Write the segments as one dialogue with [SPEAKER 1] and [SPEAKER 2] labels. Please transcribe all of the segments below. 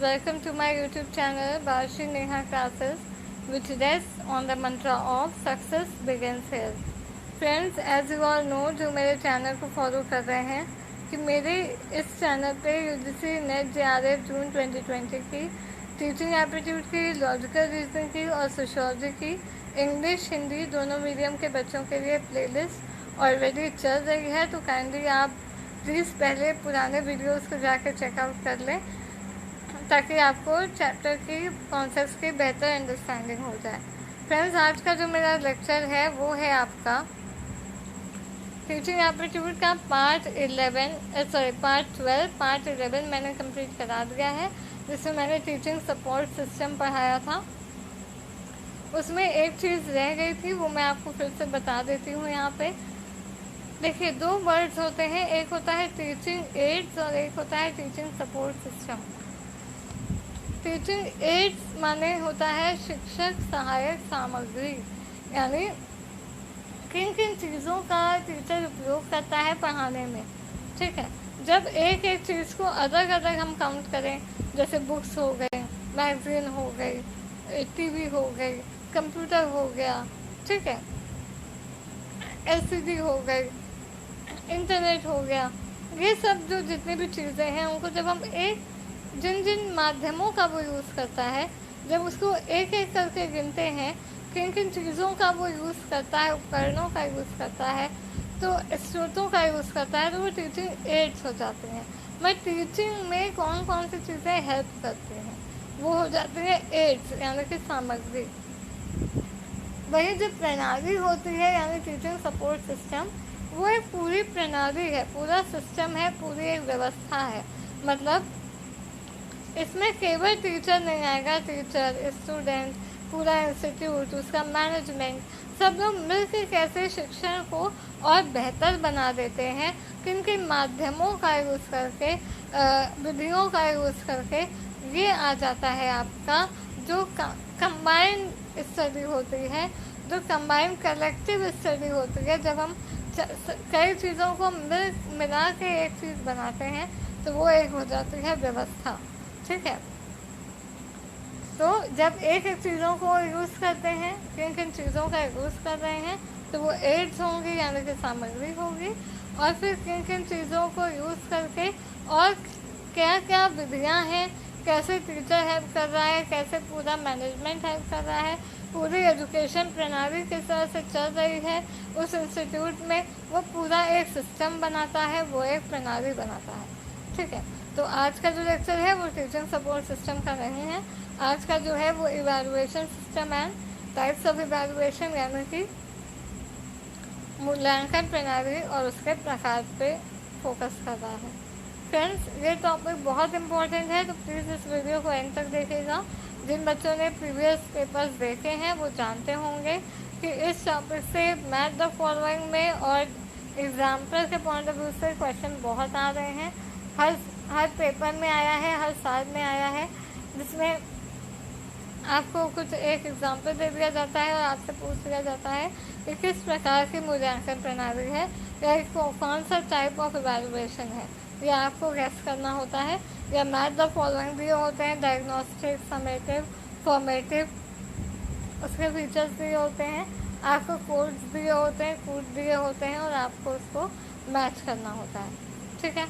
[SPEAKER 1] welcome to my YouTube channel Barshi Neha Classes, which rests on the mantra of success begins here. Friends, as you all know, जो मेरे channel को follow कर रहे हैं कि मेरे इस चैनल पे UGC नेट JRF जून 2020 की टीचिंग एप्टीट्यूड की, लॉजिकल रीजनिंग की और सोशियोलॉजी की इंग्लिश हिंदी दोनों मीडियम के बच्चों के लिए प्लेलिस्ट ऑलरेडी चल रही है। तो काइंडली आप प्लीज़ पहले पुराने वीडियोस को जाकर चेकआउट कर लें ताकि आपको चैप्टर की कॉन्सेप्ट्स की बेहतर अंडरस्टैंडिंग हो जाए। फ्रेंड्स, आज का जो मेरा लेक्चर है वो है आपका टीचिंग एप्टीट्यूड का पार्ट 12। पार्ट 11 मैंने कंप्लीट करा दिया है, जिसमें मैंने टीचिंग सपोर्ट सिस्टम पढ़ाया था। उसमें एक चीज़ रह गई थी, वो मैं आपको फिर से बता देती हूँ। यहाँ पे देखिए, दो वर्ड्स होते हैं, एक होता है टीचिंग एड्स और एक होता है teaching support system. Teaching ads माने होता है शिक्षक सहायक सामग्री, यानी किन किन चीज़ों का टीचर उपयोग करता है पढ़ाने में। ठीक है, जब एक एक चीज़ को अलग अलग हम काउंट करें, जैसे बुक्स हो गए, मैगजीन हो गई, टीवी हो गई, कंप्यूटर हो गया, ठीक है, LCD हो गई, इंटरनेट हो गया, ये सब जो जितनी भी चीज़ें हैं उनको जब हम जिन जिन माध्यमों का वो यूज़ करता है, जब उसको एक एक करके गिनते हैं किन किन चीज़ों का वो यूज़ करता है, उपकरणों का यूज़ करता है, तो स्रोतों का यूज़ करता है, तो वो टीचिंग एड्स हो जाते हैं। मैं टीचिंग में कौन कौन सी चीज़ें हेल्प करती हैं वो हो जाती है एड्स, यानी कि सामग्री। वही जो प्रणाली होती है यानी टीचिंग सपोर्ट सिस्टम, वो एक पूरी प्रणाली है, पूरा सिस्टम है, पूरी एक व्यवस्था है। मतलब इसमें केवल टीचर नहीं आएगा, टीचर, स्टूडेंट, पूरा इंस्टीट्यूट, उसका मैनेजमेंट, सब लोग मिलकर कैसे शिक्षण को और बेहतर बना देते हैं, किन किन माध्यमों का यूज़ करके, विधियों का यूज़ करके, ये आ जाता है आपका जो कंबाइंड स्टडी होती है, जो कंबाइंड कलेक्टिव स्टडी होती है। जब हम कई चीज़ों को मिला के एक चीज़ बनाते हैं तो वो एक हो जाती है व्यवस्था। ठीक है, तो जब एक एक चीज़ों को यूज़ करते हैं, किन किन चीज़ों का यूज़ कर रहे हैं, तो वो एड्स होंगी यानी कि सामग्री होगी। और फिर किन किन चीज़ों को यूज़ करके और क्या क्या विधियाँ हैं, कैसे टीचर हेल्प कर रहा है, कैसे पूरा मैनेजमेंट हेल्प कर रहा है, पूरी एजुकेशन प्रणाली किस तरह से चल रही है उस इंस्टीट्यूट में, वो पूरा एक सिस्टम बनाता है, वो एक प्रणाली बनाता है। ठीक है, तो आज का जो लेक्चर है वो टीचिंग सपोर्ट सिस्टम का नहीं है। आज का जो है वो evaluation system and types of evaluation, यानी कि मूल्यांकन प्रणाली और उसके प्रकार पे फोकस कर रहा है। फ्रेंड्स, ये टॉपिक बहुत इम्पोर्टेंट है, तो प्लीज़ इस वीडियो को एंड तक देखिएगा। जिन बच्चों ने प्रीवियस पेपर्स देखे हैं वो जानते होंगे कि इस टॉपिक से मैथ द फॉलोइंग में और एग्जाम्पल के पॉइंट ऑफ व्यू से क्वेश्चन बहुत आ रहे हैं। हर पेपर में आया है, हर साल में आया है, जिसमें आपको कुछ एक एग्जाम्पल दे दिया जाता है और आपसे पूछ लिया जाता है कि किस प्रकार की मूल्यांकन प्रणाली है या कौन सा टाइप ऑफ इवैल्यूएशन है, या आपको गेस करना होता है। या मैथ द फॉलोइंग दिए होते हैं, डायग्नोस्टिक, समेटिव, फॉर्मेटिव, उसके फीचर्स दिए होते हैं, आपको कोड्स दिए होते हैं, कोड दिए होते हैं और आपको उसको मैच करना होता है। ठीक है,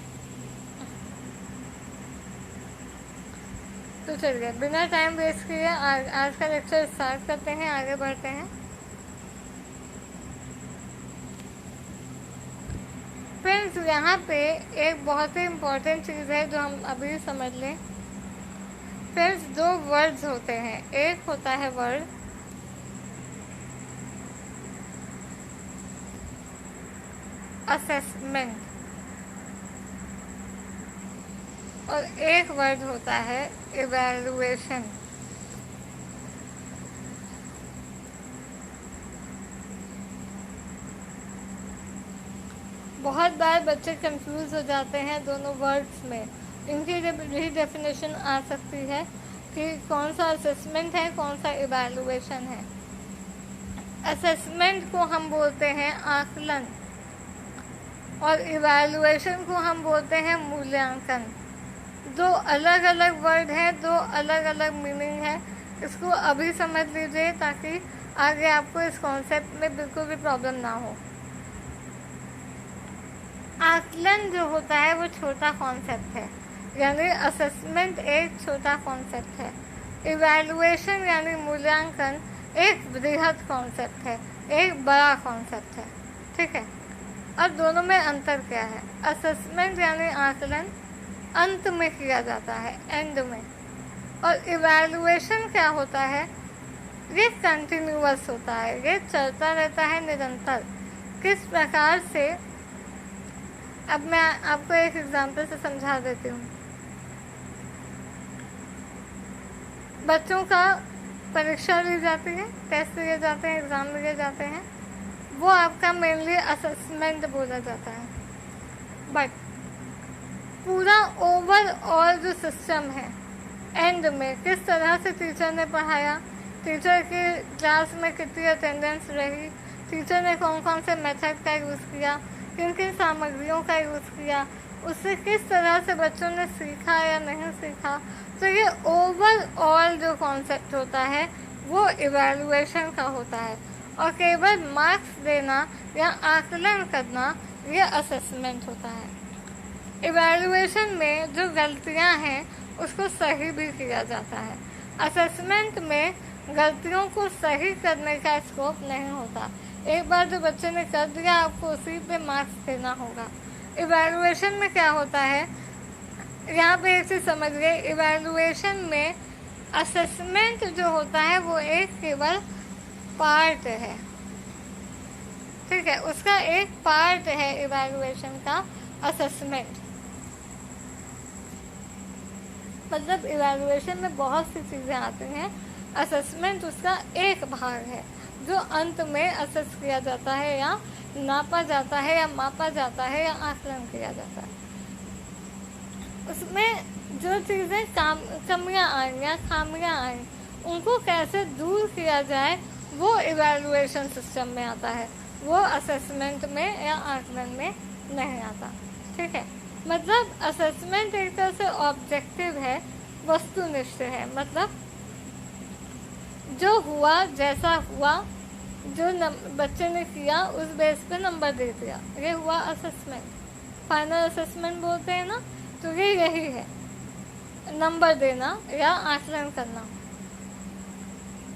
[SPEAKER 1] तो चलिए बिना टाइम वेस्ट किए आज का लेक्चर स्टार्ट करते हैं, आगे बढ़ते हैं। फ्रेंड्स, यहाँ पे एक बहुत ही इम्पोर्टेंट चीज़ है जो हम अभी समझ लें। फ्रेंड्स, दो वर्ड्स होते हैं, एक होता है वर्ड असेसमेंट और एक वर्ड होता है इवैल्यूएशन। बहुत बार बच्चे कंफ्यूज हो जाते हैं दोनों वर्ड्स में। इनकी भी डेफिनेशन आ सकती है कि कौन सा असेसमेंट है, कौन सा इवैल्यूएशन है। असेसमेंट को हम बोलते हैं आकलन और इवैल्यूएशन को हम बोलते हैं मूल्यांकन। दो अलग अलग वर्ड हैं, दो अलग अलग मीनिंग है। इसको अभी समझ लीजिए ताकि आगे आपको इस कॉन्सेप्ट में बिल्कुल भी प्रॉब्लम ना हो। आकलन जो होता है वो छोटा कॉन्सेप्ट है, यानी असेसमेंट एक छोटा कॉन्सेप्ट है। इवैल्यूएशन यानी मूल्यांकन एक बृहद कॉन्सेप्ट है, एक बड़ा कॉन्सेप्ट है। ठीक है, अब दोनों में अंतर क्या है? असेसमेंट यानी आकलन अंत में किया जाता है, एंड में, और इवैल्यूएशन क्या होता है? ये कंटिन्यूअस होता है, ये चलता रहता है निरंतर। किस प्रकार से? अब मैं आपको एक एग्जांपल से समझा देती हूँ। बच्चों का परीक्षा ली जाती है, टेस्ट लिए जाते हैं, एग्ज़ाम लिए जाते हैं, वो आपका मेनली असेसमेंट बोला जाता है। बट पूरा ओवरऑल जो सिस्टम है, एंड में किस तरह से टीचर ने पढ़ाया, टीचर की क्लास में कितनी अटेंडेंस रही, टीचर ने कौन कौन से मेथड का यूज़ किया, किन किन सामग्रियों का यूज़ किया, उससे किस तरह से बच्चों ने सीखा या नहीं सीखा। तो ये ओवरऑल जो कॉन्सेप्ट होता है वो इवैल्यूएशन का होता है, और केवल मार्क्स देना या आकलन करना ये असेसमेंट होता है। इवैल्यूएशन में जो गलतियां हैं उसको सही भी किया जाता है। असेसमेंट में गलतियों को सही करने का स्कोप नहीं होता। एक बार जो बच्चे ने कर दिया आपको उसी पे मार्क्स देना होगा। इवैल्यूएशन में क्या होता है, यहाँ पे एक चीज़ समझिए, इवैल्यूएशन में असेसमेंट जो होता है वो एक केवल पार्ट है। ठीक है, उसका एक पार्ट है इवैल्यूएशन का असेसमेंट। मतलब इवैल्यूएशन में बहुत सी चीज़ें आती हैं, असेसमेंट उसका एक भाग है जो अंत में असेस किया जाता है या नापा जाता है या मापा जाता है या आकलन किया जाता है। उसमें जो चीज़ें कमियाँ आई या खामियाँ आई उनको कैसे दूर किया जाए वो इवैल्यूएशन सिस्टम में आता है, वो असेसमेंट में या आकलन में नहीं आता। ठीक है, मतलब असेसमेंट एक तरह से ऑब्जेक्टिव है, वस्तुनिष्ठ है। मतलब जो हुआ, जैसा हुआ, जो बच्चे ने किया उस बेस पे नंबर दे दिया, ये हुआ असेसमेंट। फाइनल असेसमेंट बोलते हैं ना, तो ये यही है, नंबर देना या आकलन करना।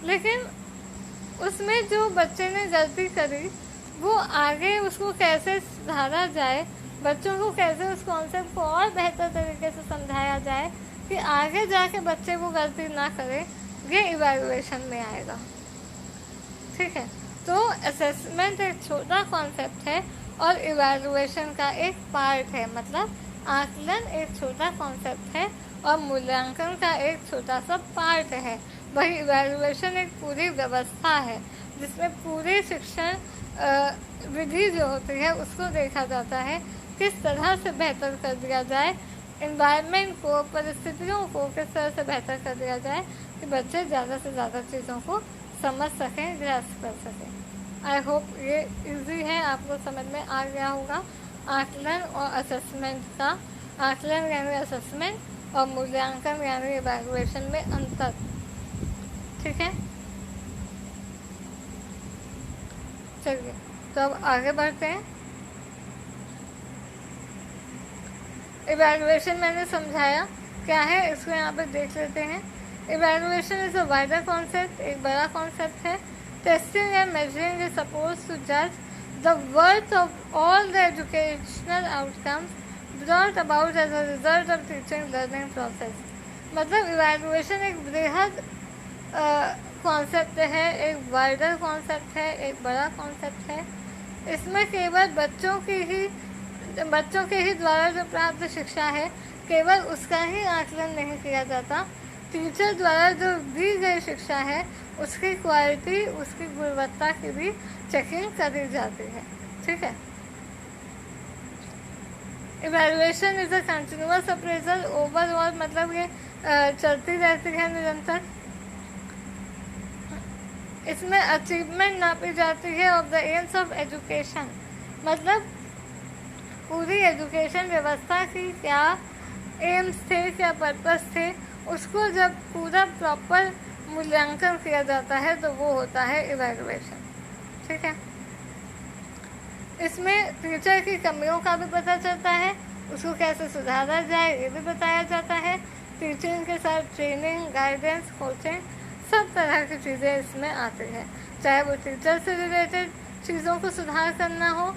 [SPEAKER 1] लेकिन उसमें जो बच्चे ने गलती करी वो आगे उसको कैसे सुधारा जाए, बच्चों को कैसे उस कॉन्सेप्ट को और बेहतर तरीके से समझाया जाए कि आगे जाके बच्चे वो गलती ना करे, ये इवैल्यूएशन में आएगा। ठीक है, तो असेसमेंट एक छोटा कॉन्सेप्ट है और इवैल्यूएशन का एक पार्ट है। मतलब आकलन एक छोटा कॉन्सेप्ट है और मूल्यांकन का एक छोटा सा पार्ट है। वही इवैल्यूएशन एक पूरी व्यवस्था है जिसमें पूरी शिक्षण विधि जो होती है उसको देखा जाता है, किस तरह से बेहतर कर दिया जाए, एनवायरनमेंट को, परिस्थितियों को किस तरह से बेहतर कर दिया जाए कि बच्चे ज़्यादा से ज़्यादा चीज़ों को समझ सकें, ग्रास्प कर सकें। आई होप ये इजी है, आपको समझ में आ गया होगा आकलन और असेसमेंट का, आकलन यानी असेसमेंट और मूल्यांकन यानी इवैल्यूएशन में अंतर। ठीक है, चलिए तो अब आगे बढ़ते हैं। इवैल्यूएशन मैंने समझाया क्या है, इसको यहाँ पे देख लेते हैं। Evaluation is a wider concept, एक बड़ा कॉन्सेप्ट है। Testing and measuring is suppose to जज the worth of all the educational outcomes brought about as a result of teaching learning process. मतलब इवैल्यूएशन एक बृहद कॉन्सेप्ट है, एक वाइडर कॉन्सेप्ट है, एक बड़ा कॉन्सेप्ट है। इसमें केवल बच्चों के ही द्वारा जो प्राप्त शिक्षा है केवल उसका ही आकलन नहीं किया जाता, टीचर द्वारा जो दी गई शिक्षा है उसकी क्वालिटी, उसकी गुणवत्ता की भी चेकिंग करी जाती है। ठीक है, evaluation is a continuous appraisal overall, मतलब ये चलती रहती है निरंतर। इसमें अचीवमेंट नापी जाती है of the AIIMS of education, मतलब पूरी एजुकेशन व्यवस्था की क्या एम्स थे, क्या पर्पस थे, उसको जब पूरा प्रॉपर मूल्यांकन किया जाता है तो वो होता है इवैल्यूएशन। ठीक है, इसमें टीचर की कमियों का भी पता चलता है, उसको कैसे सुधारा जाए ये भी बताया जाता है। टीचिंग के साथ ट्रेनिंग, गाइडेंस, कोचिंग, सब तरह की चीज़ें इसमें आती है, चाहे वो टीचर से रिलेटेड चीज़ों को सुधार करना हो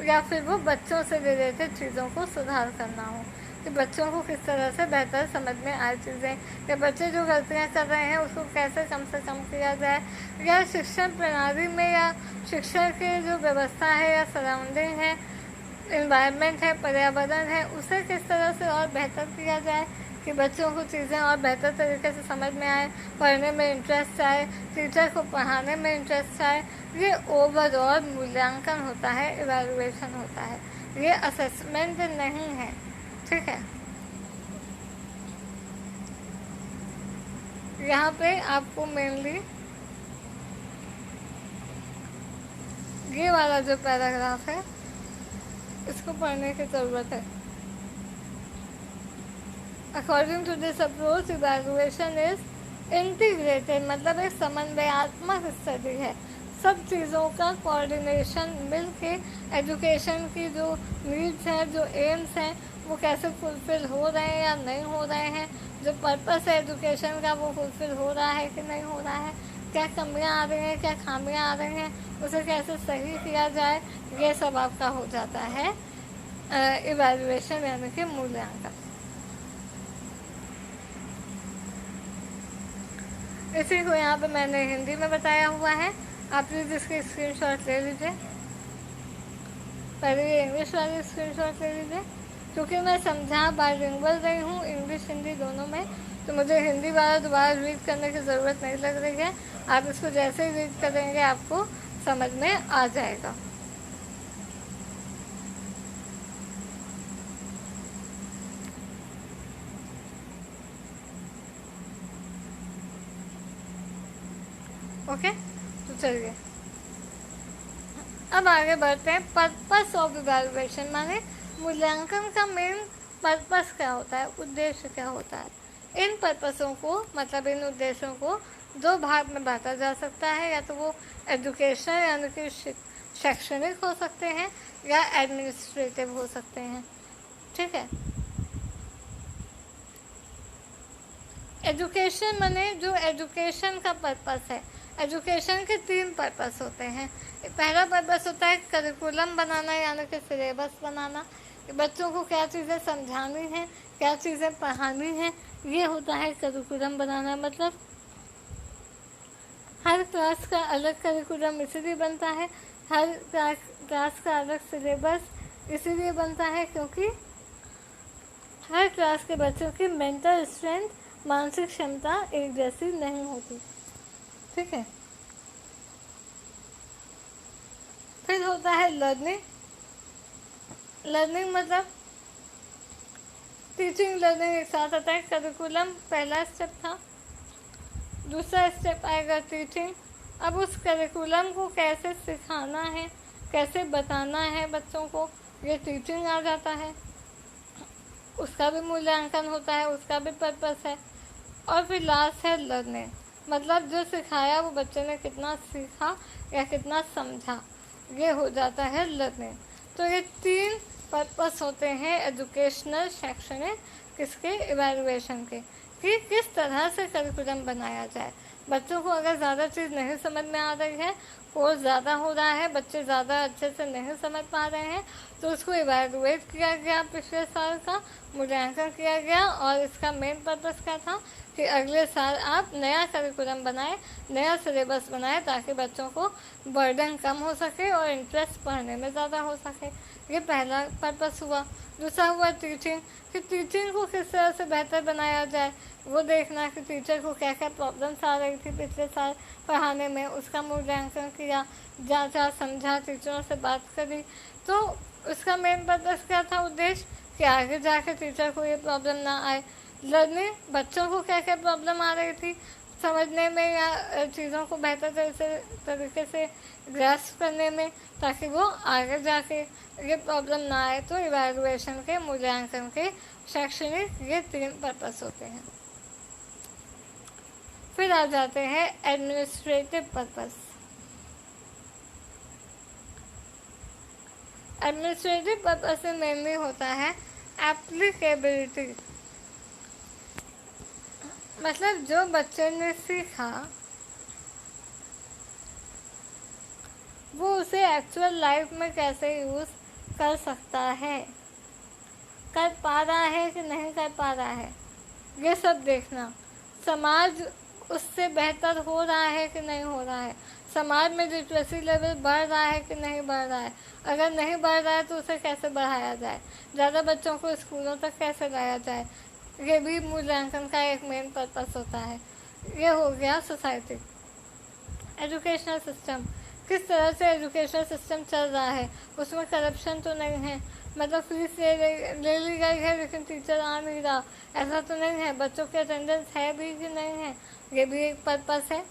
[SPEAKER 1] या फिर वो बच्चों से रिलेटेड चीज़ों को सुधार करना हो, कि बच्चों को किस तरह से बेहतर समझ में आए चीज़ें, या बच्चे जो गलतियाँ कर रहे हैं उसको कैसे कम से कम किया जाए, या शिक्षण प्रणाली में या शिक्षा की जो व्यवस्था है या सराउंडिंग है, इन्वायरमेंट है, पर्यावरण है, उसे किस तरह से और बेहतर किया जाए कि बच्चों को चीज़ें और बेहतर तरीके से समझ में आए, पढ़ने में इंटरेस्ट आए, टीचर को पढ़ाने में इंटरेस्ट आए। ये ओवरऑल मूल्यांकन होता है, इवैल्यूएशन होता है, ये असेसमेंट नहीं है। ठीक है, यहाँ पे आपको मेनली ये वाला जो पैराग्राफ है इसको पढ़ने की ज़रूरत है। According to this approach evaluation is integrated, मतलब एक समन्वयात्मक स्टडी है, सब चीज़ों का कोऑर्डिनेशन मिल के एजुकेशन की जो नीड्स हैं, जो एम्स हैं, वो कैसे फुलफ़िल हो रहे हैं या नहीं हो रहे हैं, जो पर्पस है एजुकेशन का वो फुलफ़िल हो रहा है कि नहीं हो रहा है, क्या कमियां आ रही हैं, क्या खामियां आ रही हैं, उसे कैसे सही किया जाए, ये सब आपका हो जाता है इवैल्यूएशन यानी कि मूल्यांकन। इसी को यहाँ पे मैंने हिंदी में बताया हुआ है, आप प्लीज़ इसकी स्क्रीनशॉट ले लीजिए। पहले ये इंग्लिश वाली स्क्रीनशॉट ले लीजिए, क्योंकि मैं समझा बाइलिंगुअल रही हूँ इंग्लिश हिंदी दोनों में, तो मुझे हिंदी वाला दोबारा रीड करने की ज़रूरत नहीं लग रही है। आप इसको जैसे ही रीड करेंगे आपको समझ में आ जाएगा। ओके, तो चलिए अब आगे बढ़ते हैं। पर्पस ऑफ इवैल्यूएशन माने मूल्यांकन का मेन पर्पस क्या होता है, उद्देश्य क्या होता है। इन पर्पसों को मतलब इन उद्देश्यों को दो भाग में बांटा जा सकता है, या तो वो एजुकेशन यानी कि शैक्षणिक हो सकते हैं या एडमिनिस्ट्रेटिव हो सकते हैं। ठीक है, एजुकेशन माने जो एजुकेशन का पर्पस है, एजुकेशन के 3 पर्पस होते हैं। पहला पर्पस होता है करिकुलम बनाना यानी कि सिलेबस बनाना, बच्चों को क्या चीज़ें समझानी हैं, क्या चीज़ें पढ़ानी हैं, ये होता है करिकुलम बनाना। मतलब हर क्लास का अलग करिकुलम इसीलिए बनता है, हर क्लास का अलग सिलेबस इसीलिए बनता है क्योंकि हर क्लास के बच्चों की मेंटल स्ट्रेंथ, मानसिक क्षमता एक जैसी नहीं होती। ठीक है, फिर होता है लर्निंग। लर्निंग मतलब टीचिंग लर्निंग एक साथ आता है। करिकुलम पहला स्टेप था, दूसरा स्टेप आएगा टीचिंग। अब उस करिकुलम को कैसे सिखाना है, कैसे बताना है बच्चों को, ये टीचिंग आ जाता है, उसका भी मूल्यांकन होता है, उसका भी पर्पस है। और फिर लास्ट है लर्निंग, मतलब जो सिखाया वो बच्चे ने कितना सीखा या कितना समझा, ये हो जाता है लर्निंग। तो ये 3 पर्पस होते हैं एजुकेशनल, शैक्षणिक, किसके, इवैल्यूएशन के, कि किस तरह से करिकुलम बनाया जाए। बच्चों को अगर ज़्यादा चीज़ नहीं समझ में आ रही है, कोर्स ज़्यादा हो रहा है, बच्चे ज़्यादा अच्छे से नहीं समझ पा रहे हैं, तो उसको इवैल्यूएट किया गया, पिछले साल का मूल्यांकन किया गया। और इसका मेन पर्पस क्या था कि अगले साल आप नया करिकुलम बनाएं, नया सिलेबस बनाएं, ताकि बच्चों को बर्डन कम हो सके और इंटरेस्ट पढ़ने में ज़्यादा हो सके। ये पहला पर्पस हुआ। दूसरा हुआ टीचिंग, कि टीचिंग को किस तरह से बेहतर बनाया जाए, वो देखना कि टीचर को क्या क्या प्रॉब्लम्स आ रही थी पिछले साल पढ़ाने में, उसका मूल्यांकन किया, जांचा, समझा, टीचरों से बात करी। तो उसका मेन पर्पस क्या था, उद्देश्य, कि आगे जाके टीचर को ये प्रॉब्लम ना आए। लर्निंग, बच्चों को क्या क्या प्रॉब्लम आ रही थी, समझने में या चीज़ों को बेहतर तरीके से ग्रास्प करने में, ताकि वो आगे जाके ये प्रॉब्लम ना आए। तो इवैल्यूएशन के, मूल्यांकन के शैक्षणिक ये 3 पर्पस होते हैं। फिर आ जाते हैं एडमिनिस्ट्रेटिव पर्पस। एडमिनिस्ट्रेटिव पर्पस में मेनली होता है एप्लीकेबिलिटी, मतलब जो बच्चे ने सीखा वो उसे एक्चुअल लाइफ में कैसे यूज़ कर सकता है, कर पा रहा है कि नहीं कर पा रहा है, ये सब देखना। समाज उससे बेहतर हो रहा है कि नहीं हो रहा है, समाज में लिटरेसी लेवल बढ़ रहा है कि नहीं बढ़ रहा है, अगर नहीं बढ़ रहा है तो उसे कैसे बढ़ाया जाए, ज़्यादा बच्चों को स्कूलों तक कैसे लाया जाए, ये भी मूल्यांकन का एक मेन पर्पस होता है। ये हो गया सोसाइटी। एजुकेशनल सिस्टम, किस तरह से एजुकेशनल सिस्टम चल रहा है, उसमें करप्शन तो नहीं है, मतलब फीस ले ली गई है लेकिन टीचर आ नहीं रहा, ऐसा तो नहीं है, बच्चों की अटेंडेंस है भी कि नहीं है, ये भी एक पर्पस है।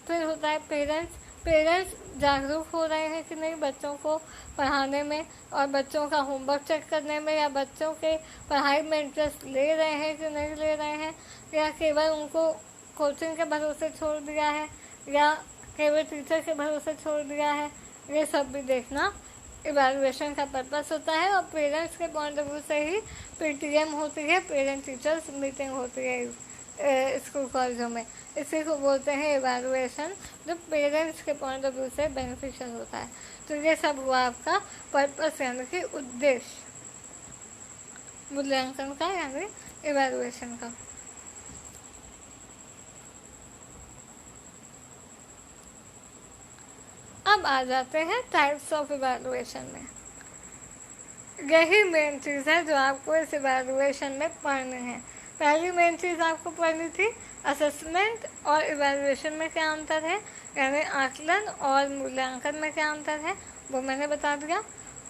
[SPEAKER 1] फिर होता है पेरेंट्स जागरूक हो रहे हैं कि नहीं बच्चों को पढ़ाने में और बच्चों का होमवर्क चेक करने में, या बच्चों के पढ़ाई में इंटरेस्ट ले रहे हैं कि नहीं ले रहे हैं, या केवल उनको कोचिंग के भरोसे छोड़ दिया है, या केवल टीचर के भरोसे छोड़ दिया है, ये सब भी देखना इवैल्यूएशन का पर्पस होता है। और पेरेंट्स के पॉइंट ऑफ व्यू से ही PTM होती है, पेरेंट टीचर्स मीटिंग होती है स्कूल कॉलेजों में, इसी को बोलते हैं इवैल्यूएशन, जो पेरेंट्स के पॉइंट ऑफ व्यू से बेनिफिशियल होता है। तो ये सब हुआ आपका पर्पस, यानी कि उद्देश्य मूल्यांकन का, यानी इवैल्यूएशन का। अब आ जाते हैं टाइप्स ऑफ इवैल्यूएशन में। यही मेन चीज़ है जो आपको इस इवैल्यूएशन में पढ़नी है। पहली मेन चीज़ आपको पढ़नी थी असेसमेंट और इवैल्यूएशन में क्या अंतर है, यानी आकलन और मूल्यांकन में क्या अंतर है, वो मैंने बता दिया।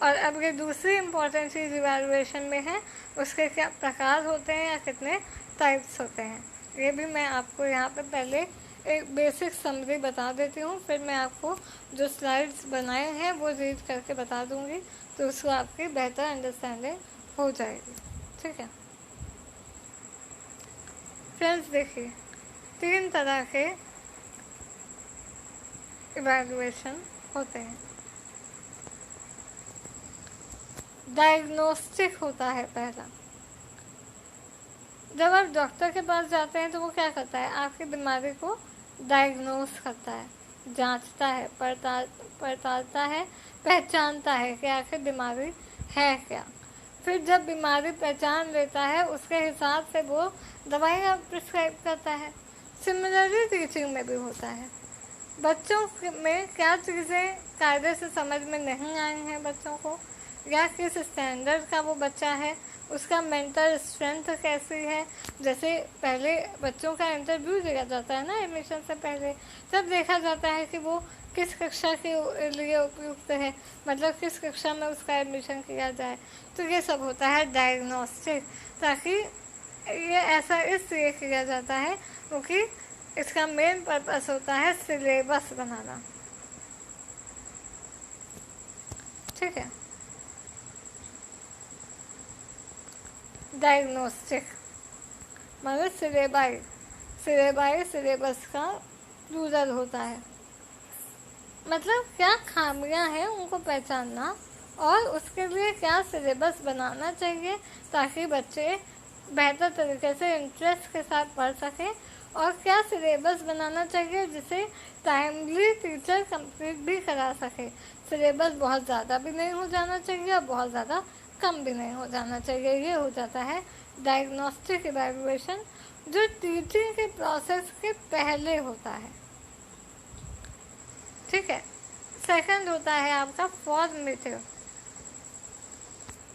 [SPEAKER 1] और अब ये दूसरी इम्पॉर्टेंट चीज़ इवैल्यूएशन में है, उसके क्या प्रकार होते हैं या कितने टाइप्स होते हैं, ये भी मैं आपको यहाँ पे पहले एक बेसिक समरी बता देती हूँ। फिर मैं आपको जो स्लाइड्स बनाए हैं वो रीड करके बता दूँगी, तो उसको आपकी बेहतर अंडरस्टैंडिंग हो जाएगी। ठीक है फ्रेंड्स, देखिए 3 तरह के इवैल्यूएशन होते हैं। डायग्नोस्टिक होता है पहला। जब आप डॉक्टर के पास जाते हैं तो वो क्या करता है, आपकी बीमारी को डायग्नोस करता है, जांचता है, पड़तालता है, पहचानता है कि आखिर बीमारी है क्या। फिर जब बीमारी पहचान लेता है उसके हिसाब से वो दवाइयाँ प्रिस्क्राइब करता है। सिमिलरली टीचिंग में भी होता है। बच्चों में क्या चीज़ें कायदे से समझ में नहीं आई हैं बच्चों को, या किस स्टैंडर्ड का वो बच्चा है, उसका मेंटल स्ट्रेंथ कैसी है। जैसे पहले बच्चों का इंटरव्यू लिया जाता है ना एडमिशन से पहले, तब देखा जाता है कि वो किस कक्षा के लिए उपयुक्त है, मतलब किस कक्षा में उसका एडमिशन किया जाए। तो ये सब होता है डायग्नोस्टिक, ताकि ये ऐसा इसलिए किया जाता है क्योंकि इसका मेन पर्पस होता है सिलेबस बनाना। ठीक है, डायग्नोस्टिक मतलब सिलेबस का प्लूरल होता है, मतलब क्या खामियां हैं उनको पहचानना और उसके लिए क्या सिलेबस बनाना चाहिए ताकि बच्चे बेहतर तरीके से इंटरेस्ट के साथ पढ़ सकें, और क्या सिलेबस बनाना चाहिए जिसे टाइमली टीचर कंप्लीट भी करा सके। सिलेबस बहुत ज़्यादा भी नहीं हो जाना चाहिए और बहुत ज़्यादा कम भी नहीं हो जाना चाहिए। ये हो जाता है डायग्नोस्टिक इवैल्यूएशन, जो टीचिंग के प्रोसेस के पहले होता है। ठीक है, सेकंड होता है आपका फॉर्मेटिव।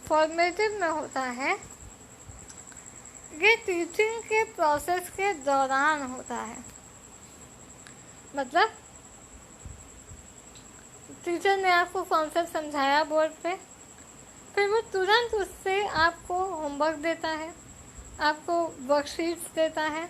[SPEAKER 1] फॉर्मेटिव में होता है, ये टीचिंग के प्रोसेस के दौरान होता है। मतलब टीचर ने आपको कॉन्सेप्ट समझाया बोर्ड पे, फिर वो तुरंत उससे आपको होमवर्क देता है, आपको वर्कशीट्स देता है,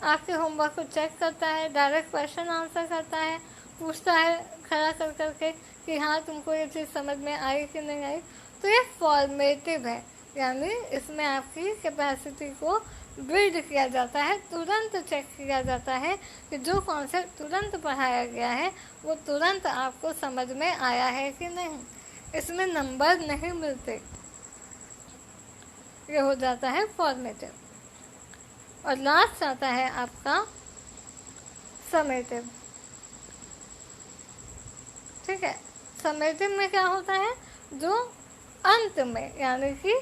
[SPEAKER 1] आपके होमवर्क को चेक करता है, डायरेक्ट क्वेश्चन आंसर करता है, पूछता है खड़ा कर करके कि हाँ तुमको ये चीज़ समझ में आई कि नहीं आई। तो ये फॉर्मेटिव है, यानी इसमें आपकी कैपेसिटी को बिल्ड किया जाता है, तुरंत चेक किया जाता है कि जो कॉन्सेप्ट तुरंत पढ़ाया गया है वो तुरंत आपको समझ में आया है कि नहीं। इसमें नंबर नहीं मिलते, ये हो जाता है फॉर्मेटिव। और लास्ट आता है आपका समेटिव। ठीक है, समेटिव में क्या होता है, जो अंत में, यानी कि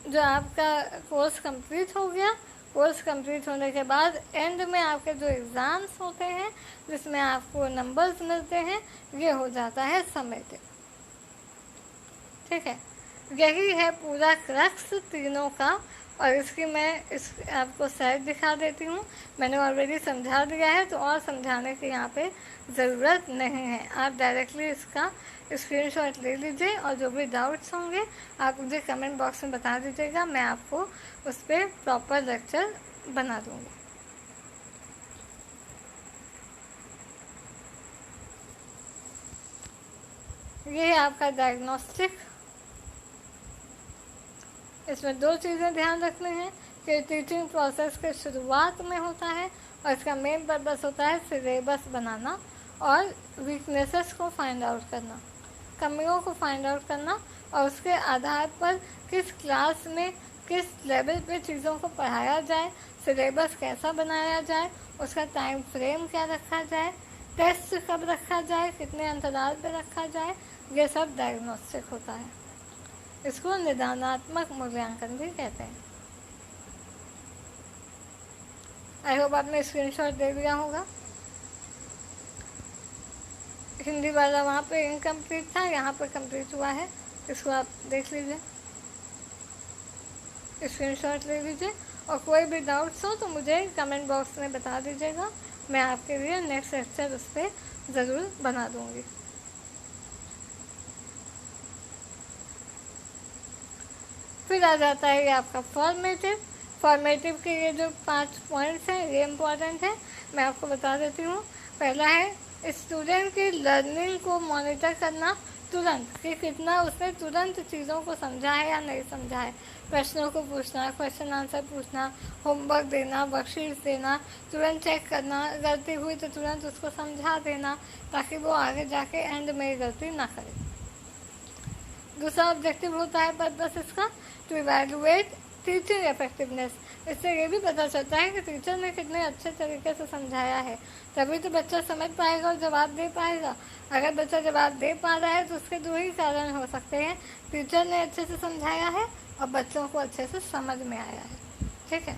[SPEAKER 1] जो आपका कोर्स कंप्लीट हो गया, कोर्स कंप्लीट होने के बाद एंड में आपके जो एग्ज़ाम्स होते हैं जिसमें आपको नंबर्स मिलते हैं, ये हो जाता है समेटिव। ठीक है, यही है पूरा क्रक्स तीनों का। और इसकी मैं इस आपको सेट दिखा देती हूँ, मैंने ऑलरेडी समझा दिया है तो और समझाने की यहाँ पे ज़रूरत नहीं है। आप डायरेक्टली इसका स्क्रीनशॉट ले लीजिए और जो भी डाउट्स होंगे आप मुझे कमेंट बॉक्स में बता दीजिएगा, मैं आपको उस पर प्रॉपर लेक्चर बना दूँगी। ये है आपका डायग्नोस्टिक। इसमें दो चीज़ें ध्यान रखनी है कि टीचिंग प्रोसेस के शुरुआत में होता है और इसका मेन पर्पस होता है सिलेबस बनाना और वीकनेसेस को फाइंड आउट करना, कमियों को फाइंड आउट करना, और उसके आधार पर किस क्लास में किस लेवल पे चीज़ों को पढ़ाया जाए, सिलेबस कैसा बनाया जाए, उसका टाइम फ्रेम क्या रखा जाए, टेस्ट कब रखा जाए, कितने अंतराल पे रखा जाए, ये सब डायग्नोस्टिक होता है। इसको निदानात्मक मूल्यांकन भी कहते हैं। आई होप आपने स्क्रीनशॉट दे दिया होगा। हिंदी वाला वहाँ पे इनकम्प्लीट था, यहाँ पे कंप्लीट हुआ है, इसको आप देख लीजिए, स्क्रीनशॉट ले लीजिए। और कोई भी डाउट्स हो तो मुझे कमेंट बॉक्स में बता दीजिएगा, मैं आपके लिए नेक्स्ट लेक्चर उस पर ज़रूर बना दूँगी। फिर आ जाता है ये आपका फॉर्मेटिव। फॉर्मेटिव के ये जो 5 पॉइंट्स हैं ये इम्पॉर्टेंट है, मैं आपको बता देती हूँ। पहला है स्टूडेंट की लर्निंग को मॉनिटर करना तुरंत, कि कितना उसने तुरंत चीज़ों को समझा है या नहीं समझा है। प्रश्नों को पूछना, क्वेश्चन आंसर पूछना, होमवर्क देना, वर्कशीट देना, तुरंत चेक करना, गलती हुई तो तुरंत उसको समझा देना ताकि वो आगे जाके एंड में गलती ना करे। दूसरा ऑब्जेक्टिव होता है पर्पस इसका, टू इवैल्यूएट टीचिंग इफेक्टिवनेस। इससे ये भी पता चलता है कि टीचर ने कितने अच्छे तरीके से समझाया है, तभी तो बच्चा समझ पाएगा और जवाब दे पाएगा। अगर बच्चा जवाब दे पा रहा है तो उसके दो ही कारण हो सकते हैं, टीचर ने अच्छे से समझाया है और बच्चों को अच्छे से समझ में आया है। ठीक है,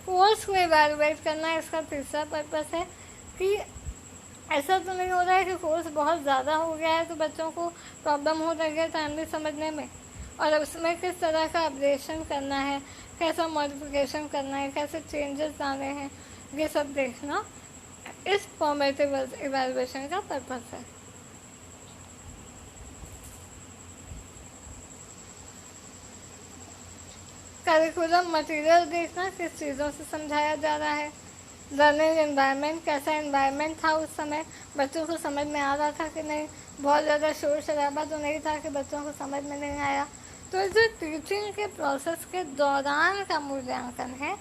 [SPEAKER 1] कोर्स को इवैल्यूएट करना इसका तीसरा पर्पस है कि ऐसा तो नहीं हो रहा है कि कोर्स बहुत ज़्यादा हो गया है तो बच्चों को प्रॉब्लम हो रही है टाइमली समझने में, और उसमें किस तरह का अपडेशन करना है, कैसा मॉडिफिकेशन करना है, कैसे चेंजेस लाने हैं, ये सब देखना इस फॉर्मेटिव इवैल्यूएशन का पर्पस है। करिकुलम मटेरियल देखना, किस चीज़ों से समझाया जा रहा है। लर्निंग एनवायरनमेंट, कैसा एनवायरनमेंट था उस समय, बच्चों को समझ में आ रहा था कि नहीं, बहुत ज़्यादा शोर शराबा तो नहीं था कि बच्चों को समझ में नहीं आया। तो जो टीचिंग के प्रोसेस के दौरान का मूल्यांकन है,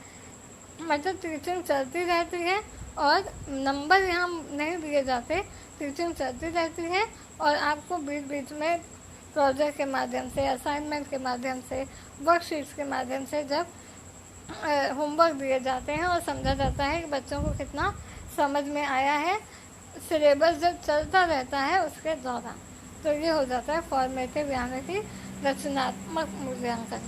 [SPEAKER 1] मतलब टीचिंग चलती रहती है और नंबर यहाँ नहीं दिए जाते, टीचिंग चलती रहती है और आपको बीच बीच में प्रोजेक्ट के माध्यम से, असाइनमेंट के माध्यम से, वर्कशीट्स के माध्यम से जब होमवर्क दिए जाते हैं और समझा जाता है कि बच्चों को कितना समझ में आया है, सिलेबस जब चलता रहता है उसके दौरान, तो ये हो जाता है फॉर्मेटिव यानी कि रचनात्मक मूल्यांकन।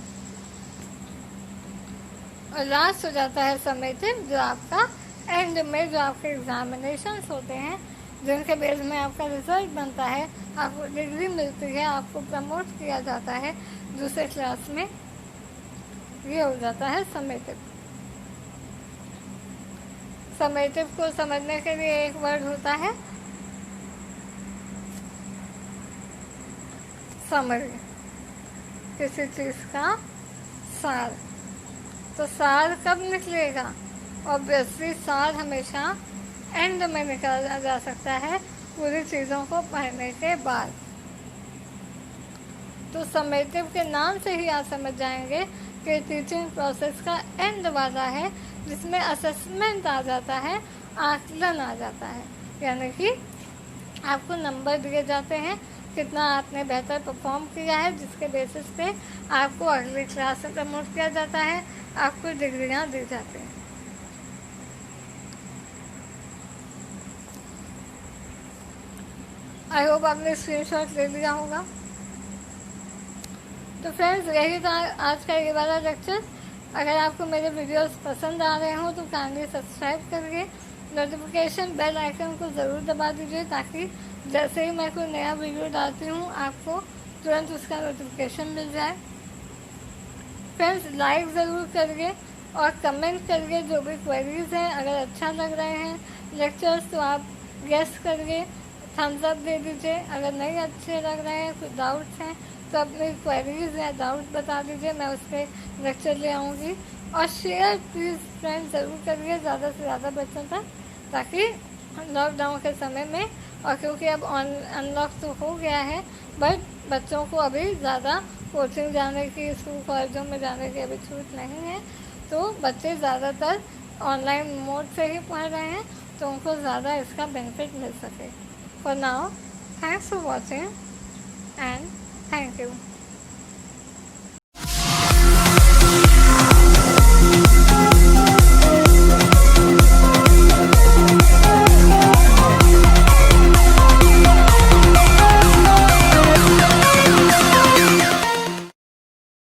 [SPEAKER 1] और लास्ट हो जाता है समेटिव, जो आपका एंड में जो आपके एग्जामिनेशंस होते हैं, जिनके बेस में आपका रिजल्ट बनता है, आपको डिग्री मिलती है, आपको प्रमोट किया जाता है दूसरे क्लास में, ये हो जाता है समेटिव। समेटिव को समझने के लिए एक वर्ड होता है समरी, किसी चीज़ का सार। तो सार कब निकलेगा? ऑब्वियसली सार हमेशा एंड में निकाला जा सकता है पूरी चीज़ों को पढ़ने के बाद। तो समेटिव के नाम से ही आप समझ जाएंगे कि टीचिंग प्रोसेस का एंड वाला है, जिसमें असेसमेंट आ जाता है, आकलन आ जाता है, यानी कि आपको नंबर दिए जाते हैं कितना आपने बेहतर परफॉर्म किया है, जिसके बेसिस पे आपको अगली क्लास में प्रमोट किया जाता है, आपको डिग्रियां दी जाती हैं। आई होप आपने स्क्रीनशॉट ले लिया होगा। तो फ्रेंड्स, यही था आज का ये वाला लेक्चर। अगर आपको मेरे वीडियोस पसंद आ रहे हों तो काइंडली सब्सक्राइब करिए, नोटिफिकेशन बेल आइकन को ज़रूर दबा दीजिए, ताकि जैसे ही मैं कोई नया वीडियो डालती हूँ आपको तुरंत उसका नोटिफिकेशन मिल जाए। फ्रेंड्स, लाइक ज़रूर करिए और कमेंट करिए जो भी क्वेरीज हैं। अगर अच्छा लग रहे हैं लेक्चर्स तो आप गेस करिए, थम्स अप दे दीजिए। अगर नहीं अच्छे लग रहे हैं, कुछ डाउट्स हैं, तो अपनी क्वेरीज या डाउट बता दीजिए, मैं उस पर लेक्चर ले आऊँगी। और शेयर प्लीज़ फ्रेंड्स ज़रूर करिए ज़्यादा से ज़्यादा बच्चों तक, ताकि लॉकडाउन के समय में, और क्योंकि अब अनलॉक तो हो गया है, बट बच्चों को अभी ज़्यादा कोचिंग जाने की, स्कूल कॉलेजों में जाने की अभी छूट नहीं है, तो बच्चे ज़्यादातर ऑनलाइन मोड से ही पढ़ रहे हैं, तो उनको ज़्यादा इसका बेनिफिट मिल सके। For now, thanks for watching and thank you.